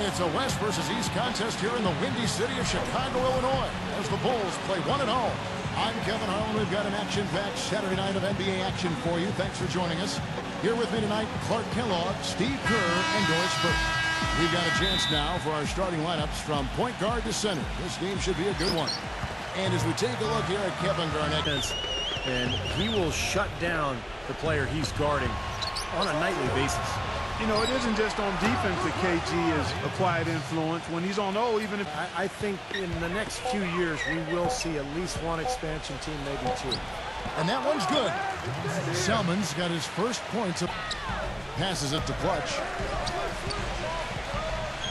It's a West versus East contest here in the windy city of Chicago, Illinois, as the Bulls play one at home. I'm Kevin Harlan. We've got an action-packed Saturday night of NBA action for you. Thanks for joining us. Here with me tonight, Clark Kellogg, Steve Kerr, and Doris Burke. We've got a chance now for our starting lineups from point guard to center. This game should be a good one. And as we take a look here at Kevin Garnett, and he will shut down the player he's guarding on a nightly basis. You know, it isn't just on defense that KG is a quiet influence. When he's on O, even if... I think in the next few years, we will see at least one expansion team, maybe two. And that one's good. Selman's got his first points. Passes it to Clutch.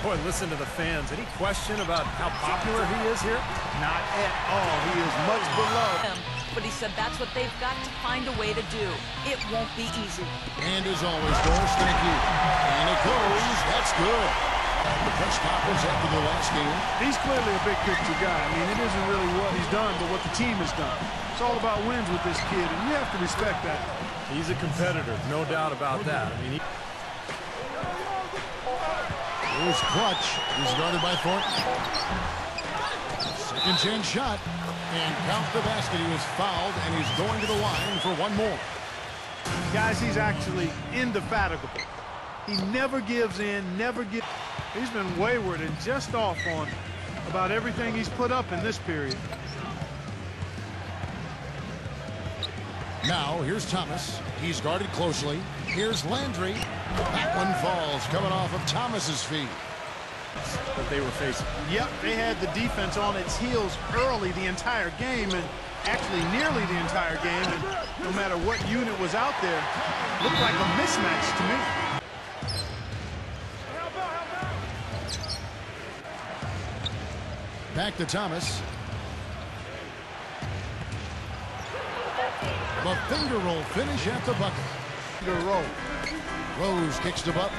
Boy, listen to the fans. Any question about how popular he is here? Not at all. He is much beloved. But he said that's what they've got to find a way to do. It won't be easy. And as always, Doris, thank you. And it goes. That's good. The press conference after the last game. He's clearly a big picture guy. I mean, it isn't really what he's done, but what the team has done. It's all about wins with this kid, and you have to respect that. He's a competitor, no doubt about that. I mean, Here's Clutch. He's guarded by Thornton. Second chance shot. And count the basket. He was fouled, and he's going to the line for one more. Guys, he's actually indefatigable. He never gives in, never gives... He's been wayward and just off on about everything he's put up in this period. Now, here's Thomas. He's guarded closely. Here's Landry. That one falls, coming off of Thomas's feet. That they were facing. Yep, they had the defense on its heels early the entire game, and actually nearly the entire game, and no matter what unit was out there, looked like a mismatch to me. Back to Thomas. The finger roll finish at the bucket. Finger roll. Rose kicks to Butler.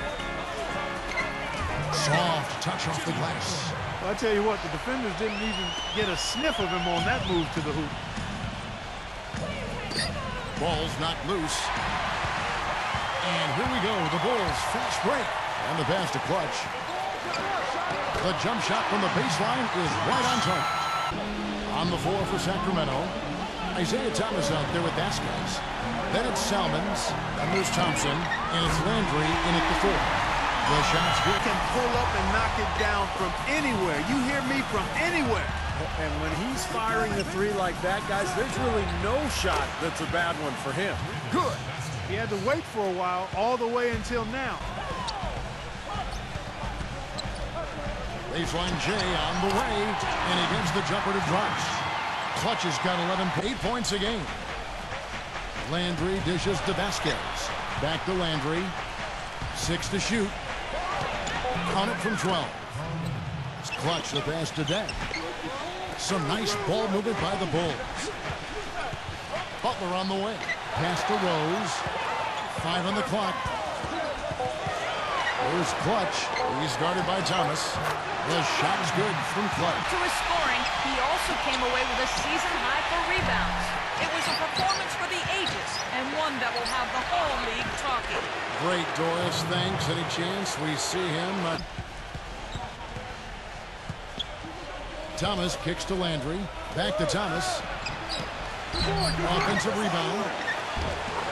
Soft touch off the glass. Well, I tell you what, the defenders didn't even get a sniff of him on that move to the hoop. Ball's knocked loose. And here we go, the Bulls fast break. And the pass to Clutch. The jump shot from the baseline is right on target. On the floor for Sacramento, Isaiah Thomas out there with Vasquez. Then it's Salmons, and there's Thompson, and it's Landry in at the four. The shot's good. Can pull up and knock it down from anywhere. You hear me, from anywhere. And when he's firing the three like that, guys, there's really no shot that's a bad one for him. Good. He had to wait for a while, all the way until now. Baseline J on the way, and he gets the jumper to drop. Clutch has got 8 points a game. Landry dishes to Vasquez. Back to Landry. 6 to shoot. On it from 12. It's Clutch, the pass to Dad. Some nice ball movement by the Bulls. Butler on the way. Pass to Rose. 5 on the clock. Here's Clutch. He's guarded by Thomas. The shot's good from Clutch. To his scoring, he also came away with a season high for rebounds. It was a performance for the ages, and one that will have the whole league talking. Great, Doris. Thanks. Any chance we see him? Thomas kicks to Landry. Back to Thomas. Offensive rebound.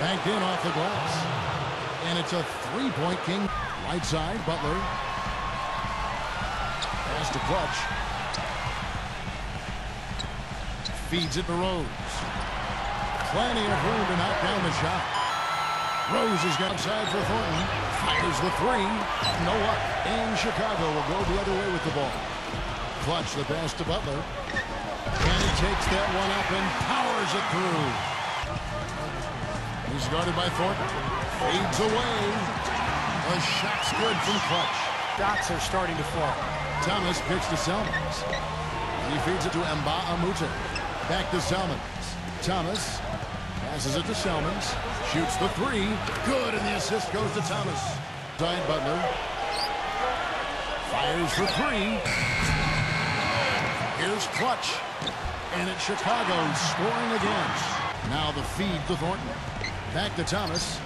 Banked in off the glass. And it's a three-point king. Right side, Butler. Pass to Clutch. Feeds it to Rose. Plenty of room to knock down the shot. Rose has got outside for Thornton. Fires the three. No luck. And Chicago will go the other way with the ball. Clutch the pass to Butler. And he takes that one up and powers it through. He's guarded by Thornton. Fades away. The shot's good from Clutch. Shots are starting to fall. Thomas kicks to Salmons. He feeds it to Mbah-a-Moute. Back to Salmons. Thomas passes it to Salmons. Shoots the three. Good, and the assist goes to Thomas. Side Butler. Fires for three. Here's Clutch. And it's Chicago scoring again. Now the feed to Thornton. Back to Thomas.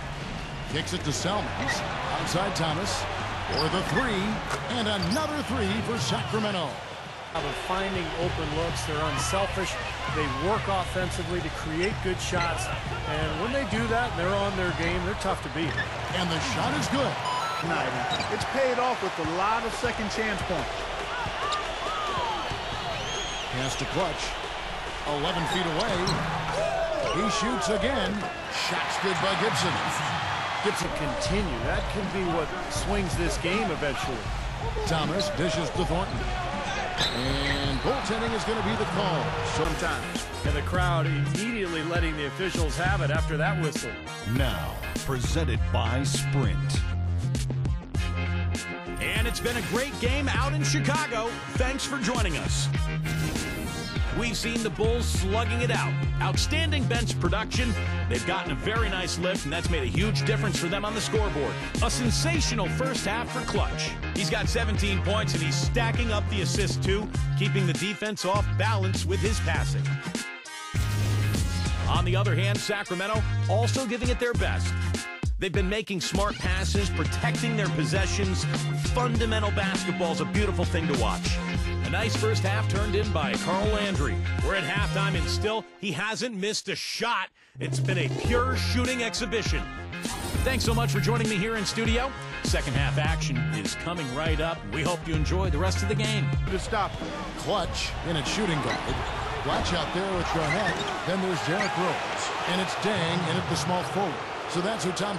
Kicks it to Salmons. Outside Thomas. for the three, and another three for Sacramento. Of finding open looks, they're unselfish. They work offensively to create good shots, and when they do that, they're on their game. They're tough to beat. And the shot is good. It's paid off with a lot of second chance points. Pass to Clutch. 11 feet away. He shoots again. Shot's good by Gibson. Gibson continue. That can be what swings this game eventually. Thomas dishes to Thornton. And goaltending is going to be the call sometimes. And the crowd immediately letting the officials have it after that whistle. Now, presented by Sprint. And it's been a great game out in Chicago. Thanks for joining us. We've seen the Bulls slugging it out. Outstanding bench production. They've gotten a very nice lift, and that's made a huge difference for them on the scoreboard. A sensational first half for Clutch. He's got 17 points, and he's stacking up the assists too, keeping the defense off balance with his passing. On the other hand, Sacramento also giving it their best. They've been making smart passes, protecting their possessions. Fundamental basketball is a beautiful thing to watch. A nice first half turned in by Carl Landry. We're at halftime, and still, he hasn't missed a shot. It's been a pure shooting exhibition. Thanks so much for joining me here in studio. Second half action is coming right up. We hope you enjoy the rest of the game. To stop. Clutch in its shooting guard. Watch out there with Garnett. Then there's Derrick Rose. And it's Dang in at the small forward. So that's who Tom...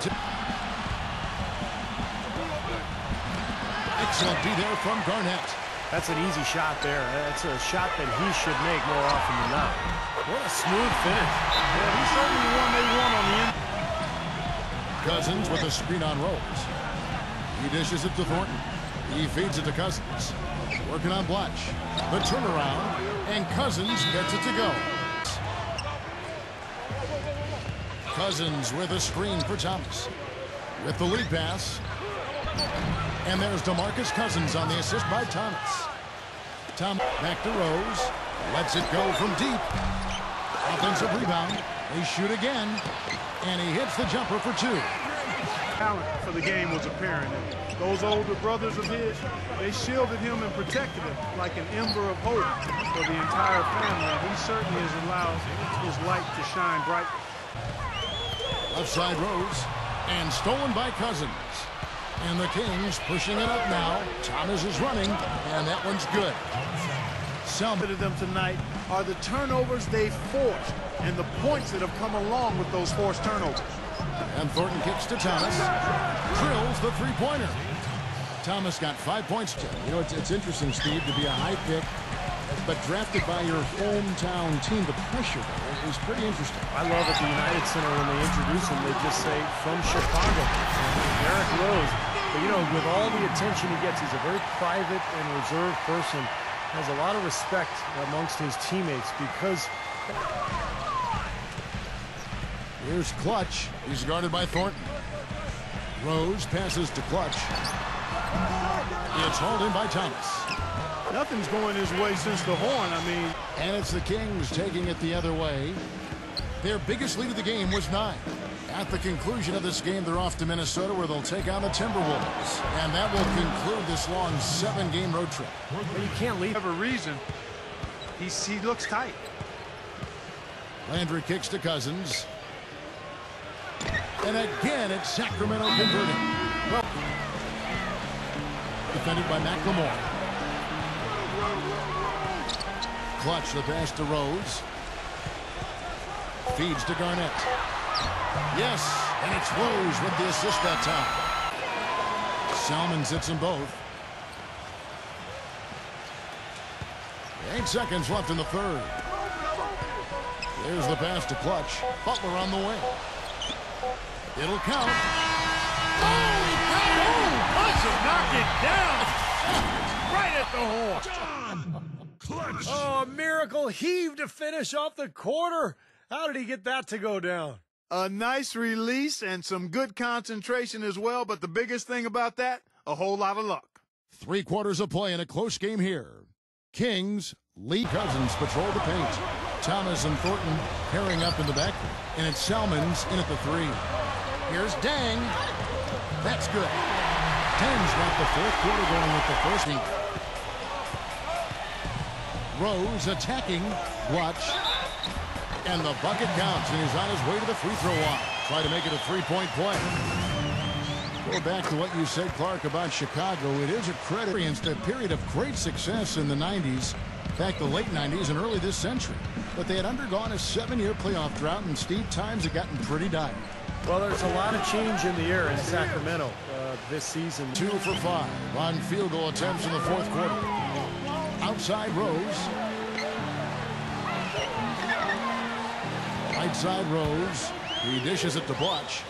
Excellent D there from Garnett. That's an easy shot there. That's a shot that he should make more often than not. What a smooth finish. Yeah, he's certainly the one they want on the end. Cousins with a screen on Rose. He dishes it to Thornton. He feeds it to Cousins. Working on Blatch. The turnaround, and Cousins gets it to go. Cousins with a screen for Thomas. With the lead pass. And there's DeMarcus Cousins on the assist by Thomas. Thomas back to Rose. Lets it go from deep. Offensive rebound. They shoot again. And he hits the jumper for two. Talent for the game was apparent. Those older brothers of his, they shielded him and protected him like an ember of hope for the entire family. He certainly has allowed his light to shine bright. Left side Rose. And stolen by Cousins. And the Kings pushing it up now. Thomas is running, and that one's good. Some of them tonight are the turnovers they forced and the points that have come along with those forced turnovers. And Thornton kicks to Thomas. Drills the three-pointer. Thomas got 5 points. You know, it's interesting, Steve, to be a high pick, but drafted by your hometown team. The pressure there is pretty interesting. I love at the United Center when they introduce him, they just say, from Chicago. Derrick Rose. But, you know, with all the attention he gets, he's a very private and reserved person. Has a lot of respect amongst his teammates because... Here's Clutch. He's guarded by Thornton. Rose passes to Clutch. It's hauled in by Thomas. Nothing's going his way since the horn, I mean. And it's the Kings taking it the other way. Their biggest lead of the game was 9. At the conclusion of this game, they're off to Minnesota where they'll take on the Timberwolves. And that will conclude this long 7-game road trip. Well, you can't leave. For a reason, he looks tight. Landry kicks to Cousins. And again, it's Sacramento converting. Well, defended by McLemore. Clutch the pass to Rose. Feeds to Garnett. Yes, and it's Rose with the assist that time. Salmons hits them both. 8 seconds left in the third. There's the pass to Clutch. Butler on the wing. It'll count. Oh, he got it! Clutch knocked it down! Right at the horn! Clutch! Oh, a miracle heave to finish off the quarter. How did he get that to go down? A nice release and some good concentration as well, but the biggest thing about that, a whole lot of luck. 3 quarters of play in a close game here. Kings lead. Cousins patrol the paint. Thomas and Thornton pairing up in the back, and it's Salmons in at the 3. Here's Dang. That's good. 10's got the fourth quarter going with the first inning. Rose attacking Clutch. And the bucket counts, and he's on his way to the free throw line. Try to make it a three-point play. Go back to what you said, Clark, about Chicago. It is a credit. Experienced a period of great success in the 90s, in fact, the late 90s and early this century. But they had undergone a 7-year playoff drought, and Steve, times had gotten pretty dire. Well, there's a lot of change in the air in Sacramento this season. 2 for 5 on field goal attempts in the fourth quarter. Outside Rose. Right side Rose. He dishes it to Clutch.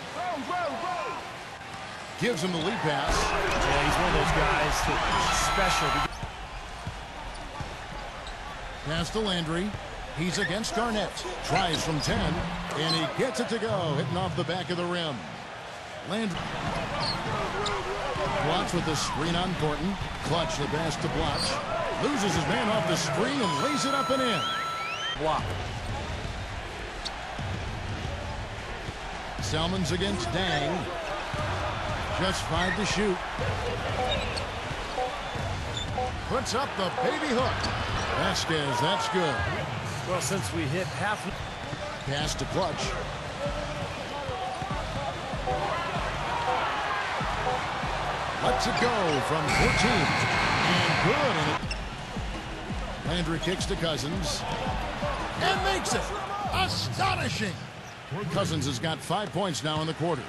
Gives him the lead pass. Yeah, he's one of those guys that's special. Pass to Landry. He's against Garnett. Tries from 10, and he gets it to go, hitting off the back of the rim. Landry. Blotch with the screen on Thornton. Clutch the pass to Blotch. Loses his man off the screen and lays it up and in. Block. Selman's against Dang. Just 5 to shoot. Puts up the baby hook. Vasquez, that's good. Well, since we hit half. Pass to Clutch. Lets it go from 14. And good. And Landry kicks to Cousins. And makes it. Astonishing. Cousins has got 5 points now in the quarter.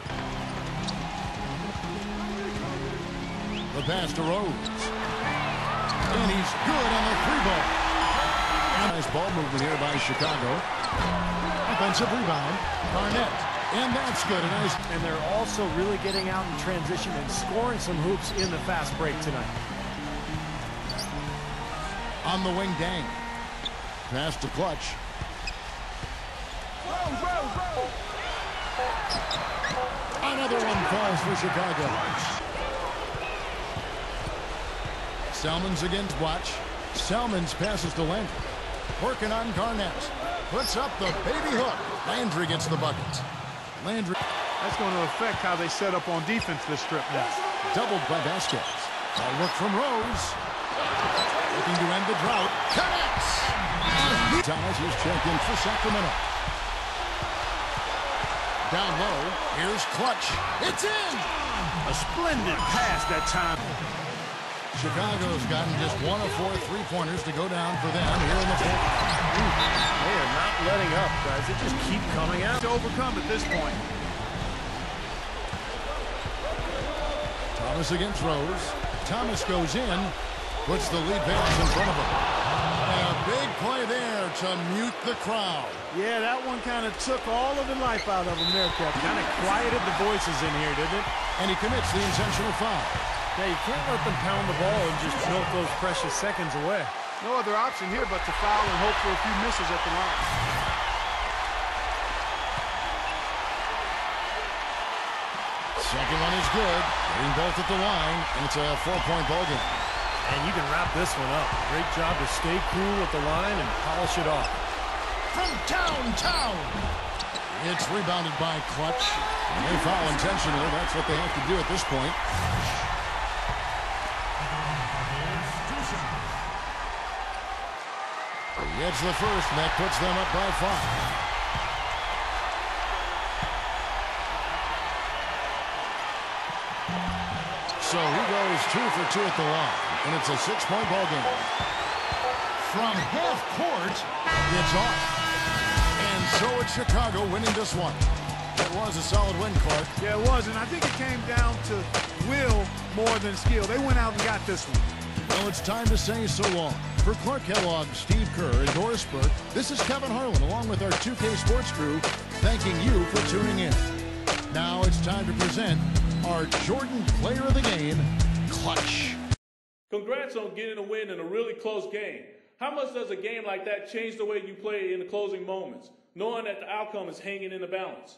The pass to Rose. And he's good on the three ball. Nice ball movement here by Chicago. Offensive rebound. Garnett. And that's good. And they're also really getting out in transition and scoring some hoops in the fast break tonight. On the wing, Dang. Pass to Clutch. Another one falls for Chicago. Selman's against Watch. Selman's passes to Landry. Working on Garnett. Puts up the baby hook. Landry gets the bucket. Landry. That's going to affect how they set up on defense this trip now. Doubled by Vasquez. A look from Rose. Looking to end the drought. Connects. Thomas is checked in for Sacramento. Down low. Here's Clutch. It's in. A splendid pass that time. Chicago's gotten just 1 of 4 3-pointers to go down for them here in the fourth. They are not letting up, guys. They just keep coming out. To overcome at this point. Thomas against Rose. Thomas goes in. Puts the lead pass in front of him. And a big play there to mute the crowd. Yeah, that one kind of took all of the life out of them there, Captain. Kind of quieted the voices in here, didn't it? And he commits the intentional foul. Yeah, you can't let them pound the ball and just milk those precious seconds away. No other option here but to foul and hope for a few misses at the line. Second one is good. Getting both at the line, and it's a 4-point ball game. And you can wrap this one up. Great job to stay cool at the line and polish it off. From downtown. It's rebounded by Clutch. And they foul intentionally. That's what they have to do at this point. Gets the first, and that puts them up by 5. So he goes 2 for 2 at the line, and it's a 6-point ball game. From half court, it's off. And so it's Chicago winning this one. It was a solid win, Clark. Yeah, it was, and I think it came down to will more than skill. They went out and got this one. Well, it's time to say so long. For Clark Kellogg, Steve Kerr, and Doris Burke, this is Kevin Harlan along with our 2K Sports crew thanking you for tuning in. Now it's time to present our Jordan Player of the Game, Clutch. Congrats on getting a win in a really close game. How much does a game like that change the way you play in the closing moments, knowing that the outcome is hanging in the balance?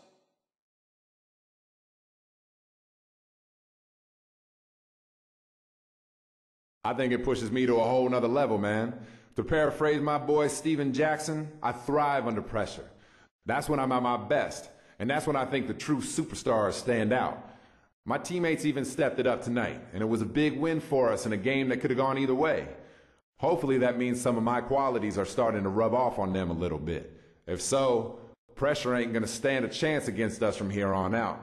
I think it pushes me to a whole nother level, man. To paraphrase my boy Steven Jackson, I thrive under pressure. That's when I'm at my best, and that's when I think the true superstars stand out. My teammates even stepped it up tonight, and it was a big win for us in a game that could have gone either way. Hopefully that means some of my qualities are starting to rub off on them a little bit. If so, pressure ain't going to stand a chance against us from here on out.